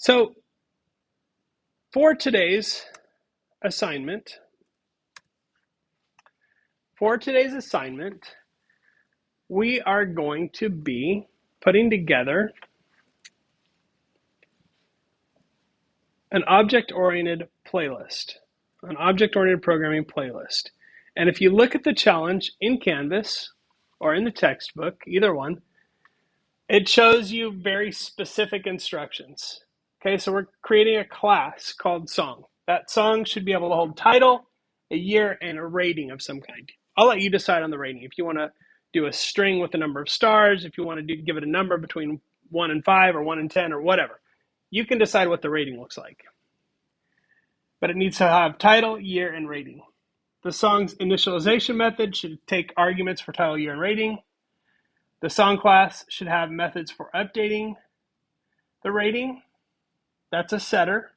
So for today's assignment, we are going to be putting together an object-oriented playlist, an object-oriented programming playlist. And if you look at the challenge in Canvas or in the textbook, either one, it shows you very specific instructions. Okay, so we're creating a class called song. That song should be able to hold title, a year, and a rating of some kind. I'll let you decide on the rating. If you want to do a string with a number of stars, if you want to give it a number between 1 and 5 or 1 and 10 or whatever, you can decide what the rating looks like. But it needs to have title, year, and rating. The song's initialization method should take arguments for title, year, and rating. The song class should have methods for updating the rating. That's a setter.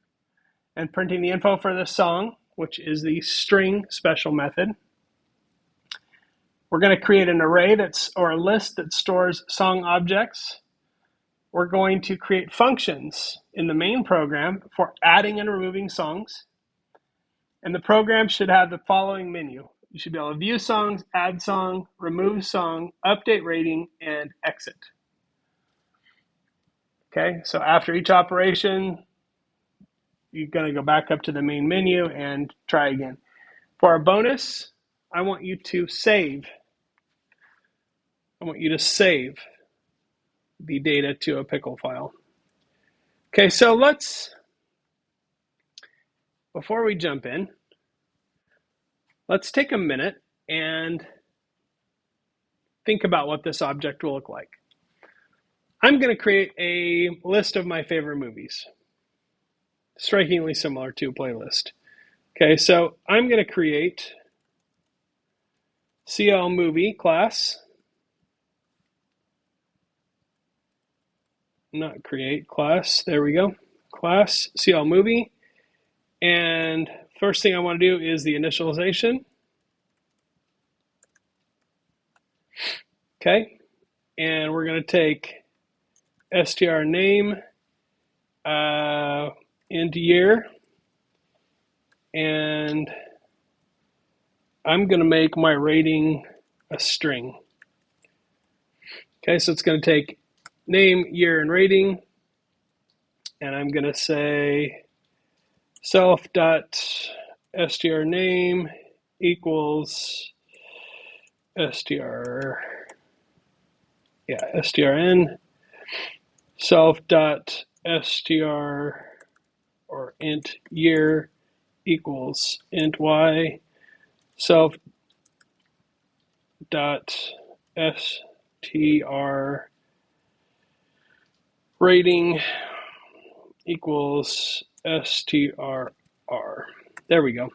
And printing the info for the song, which is the string special method. We're going to create an array or a list that stores song objects. We're going to create functions in the main program for adding and removing songs. And the program should have the following menu. You should be able to view songs, add song, remove song, update rating, and exit. Okay, so after each operation, you're going to go back up to the main menu and try again. For our bonus, I want you to save. The data to a pickle file. Okay, so before we jump in, let's take a minute and think about what this object will look like. I'm going to create a list of my favorite movies, strikingly similar to a playlist. Okay, so I'm going to create CL movie class. Not create, class. There we go. Class CL movie. And first thing I want to do is the initialization. Okay. And we're going to take str name into year. And I'm going to make my rating a string. Okay, so it's going to take name, year, and rating. And I'm going to say self.strname equals strn. Self.str or int year equals int y. Self.str rating equals strr. There we go.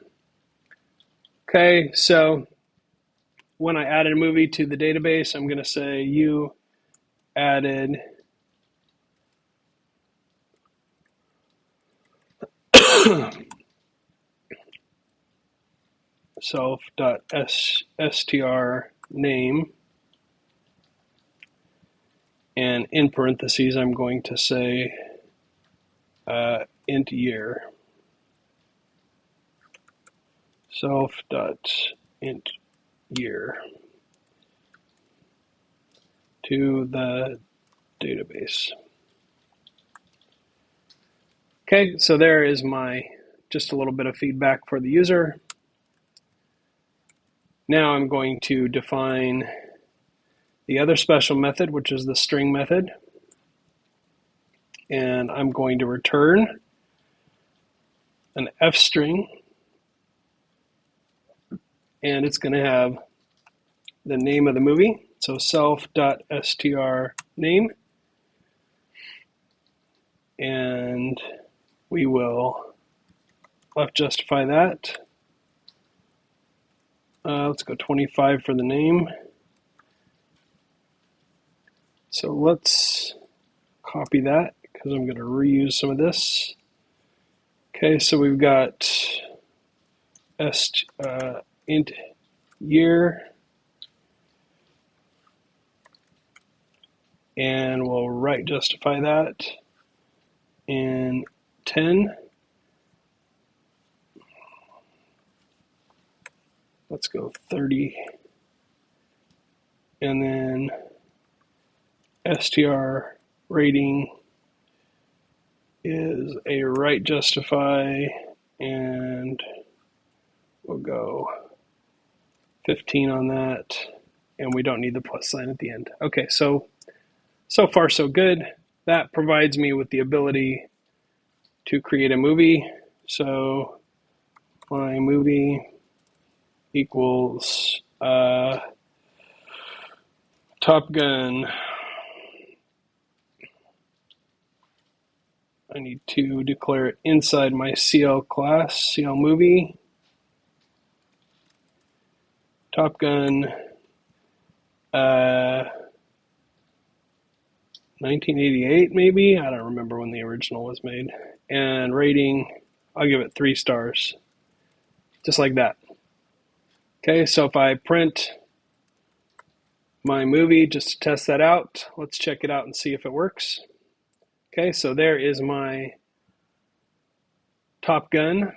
Okay, so when I added a movie to the database, I'm going to say you added self.str name, and in parentheses I'm going to say int year. Self.int year to the database. Okay, so there is just a little bit of feedback for the user. Now I'm going to define the other special method, which is the string method. And I'm going to return an F string. And it's going to have the name of the movie. So self.str name. And we will left justify that. Let's go 25 for the name. So let's copy that because I'm going to reuse some of this. Okay, so we've got int year, and we'll right justify that. in 10. Let's go 30. And then str rating is a right justify, and we'll go 15 on that, and we don't need the plus sign at the end. Okay, so far so good. That provides me with the ability to create a movie. So my movie equals Top Gun. I need to declare it inside my CL class, CL movie. Top Gun 1988 maybe? I don't remember when the original was made. And rating, I'll give it 3 stars. Just like that. Okay, so if I print my movie just to test that out, let's check it out and see if it works. Okay, so there is my Top Gun.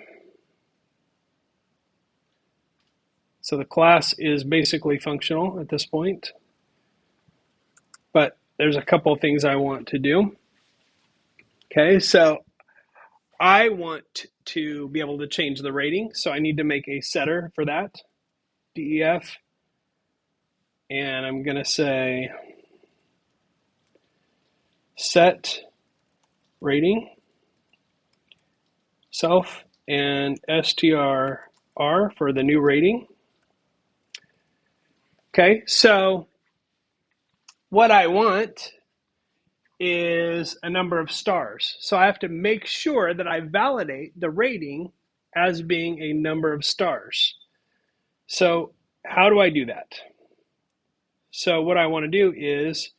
So the class is basically functional at this point, but there's a couple of things I want to do. Okay, so I want to be able to change the rating, so I need to make a setter for that, DEF, and I'm going to say set rating, self, and strr for the new rating. Okay, so what I want is a number of stars. So I have to make sure that I validate the rating as being a number of stars. So how do I do that? So what I want to do is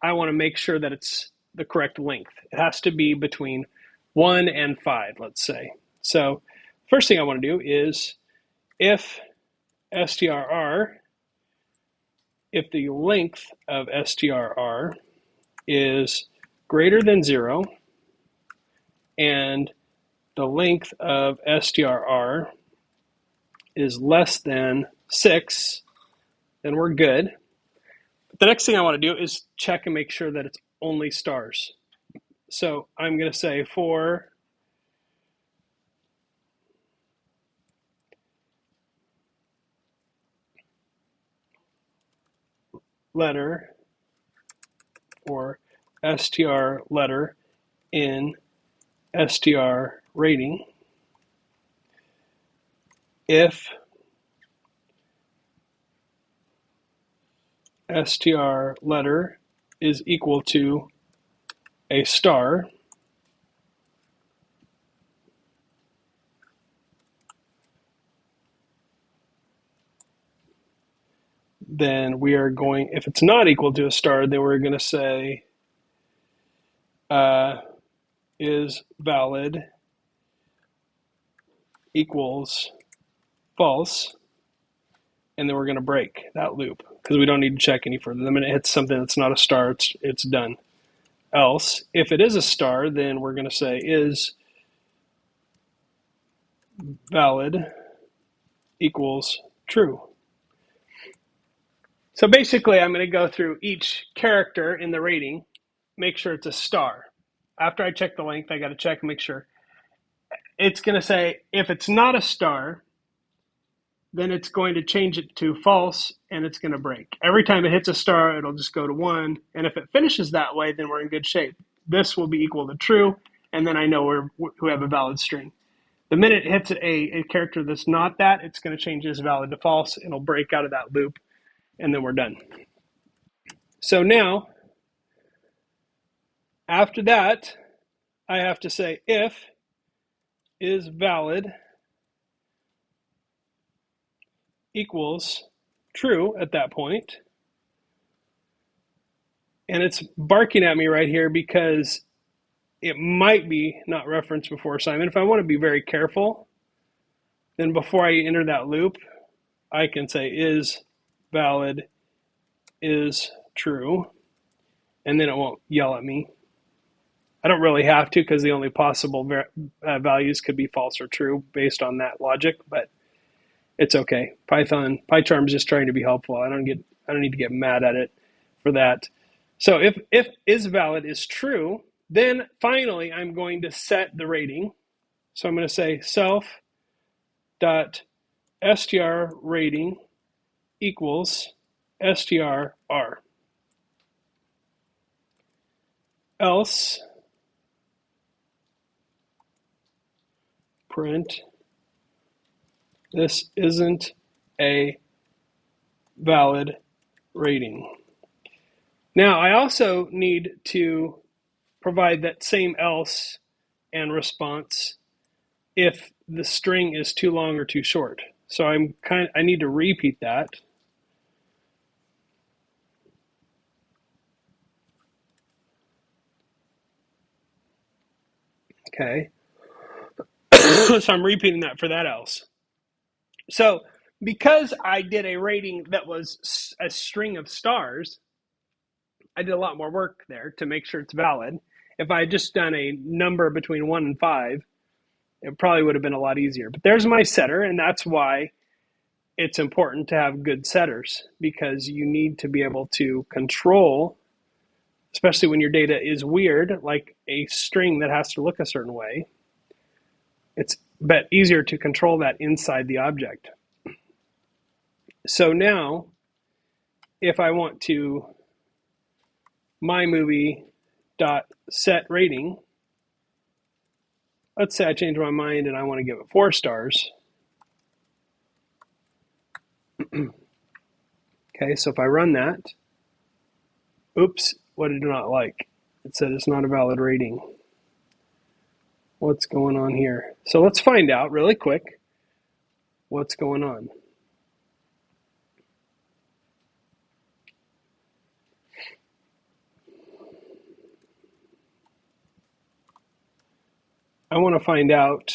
I want to make sure that it's the correct length. It has to be between 1 and 5, let's say. So first thing I want to do is if strr, if the length of strr is greater than 0 and the length of strr is less than 6, then we're good. But the next thing I want to do is check and make sure that it's only stars. So I'm going to say for letter or str letter in str rating, if str letter is equal to a star, then we are going, if it's not equal to a star, then we're going to say is valid equals false, and then we're going to break that loop because we don't need to check any further. The minute it hits something that's not a star, it's done. Else, if it is a star, then we're going to say is valid equals true. So basically, I'm going to go through each character in the rating, make sure it's a star. After I check the length, I got to check and make sure. It's going to say if it's not a star, then it's going to change it to false and it's going to break. Every time it hits a star, it'll just go to 1. And if it finishes that way, then we're in good shape. This will be equal to true, and then I know we have a valid string. The minute it hits a character that's not that, it's going to change this valid to false. It'll break out of that loop, and then we're done. So now, after that, I have to say if is valid equals true at that point. And it's barking at me right here because it might be not referenced before assignment. If I want to be very careful, then before I enter that loop, I can say is valid is true, and then it won't yell at me. I don't really have to because the only possible values could be false or true based on that logic, but it's okay. PyCharm is just trying to be helpful. I don't need to get mad at it for that. So if is valid is true, then finally I'm going to set the rating. So I'm going to say self.str rating equals strr. Else print this isn't a valid rating. Now I also need to provide that same else and response if the string is too long or too short. So I need to repeat that. Okay. So I'm repeating that for that else. So because I did a rating that was a string of stars, I did a lot more work there to make sure it's valid. If I had just done a number between 1 and 5, it probably would have been a lot easier. But there's my setter, and that's why it's important to have good setters, because you need to be able to control, especially when your data is weird, like a string that has to look a certain way. It's easier to control that inside the object. So now, if I want to mymovie.set rating, let's say I change my mind and I want to give it 4 stars. Okay, so if I run that, oops, what did it not like? It said it's not a valid rating. What's going on here? So let's find out really quick what's going on. I want to find out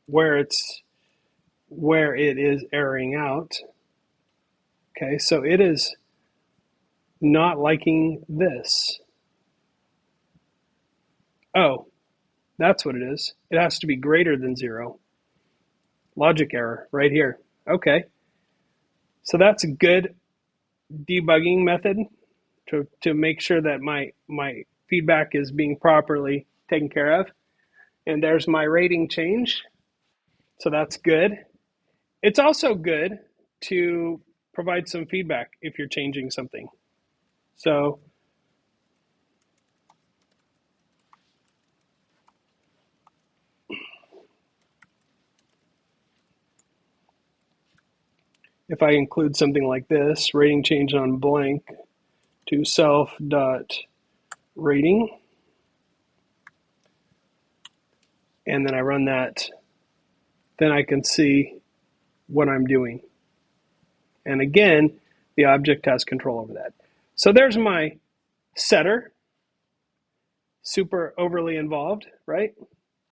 where it is erroring out. Okay, so it is not liking this. Oh, that's what it is. It has to be greater than 0. Logic error right here. Okay, so that's a good debugging method to make sure that my feedback is being properly taken care of. And there's my rating change. So that's good. It's also good to provide some feedback if you're changing something. So if I include something like this, rating change on blank to self.rating, and then I run that, then I can see what I'm doing. And again, the object has control over that. So there's my setter. Super overly involved, right?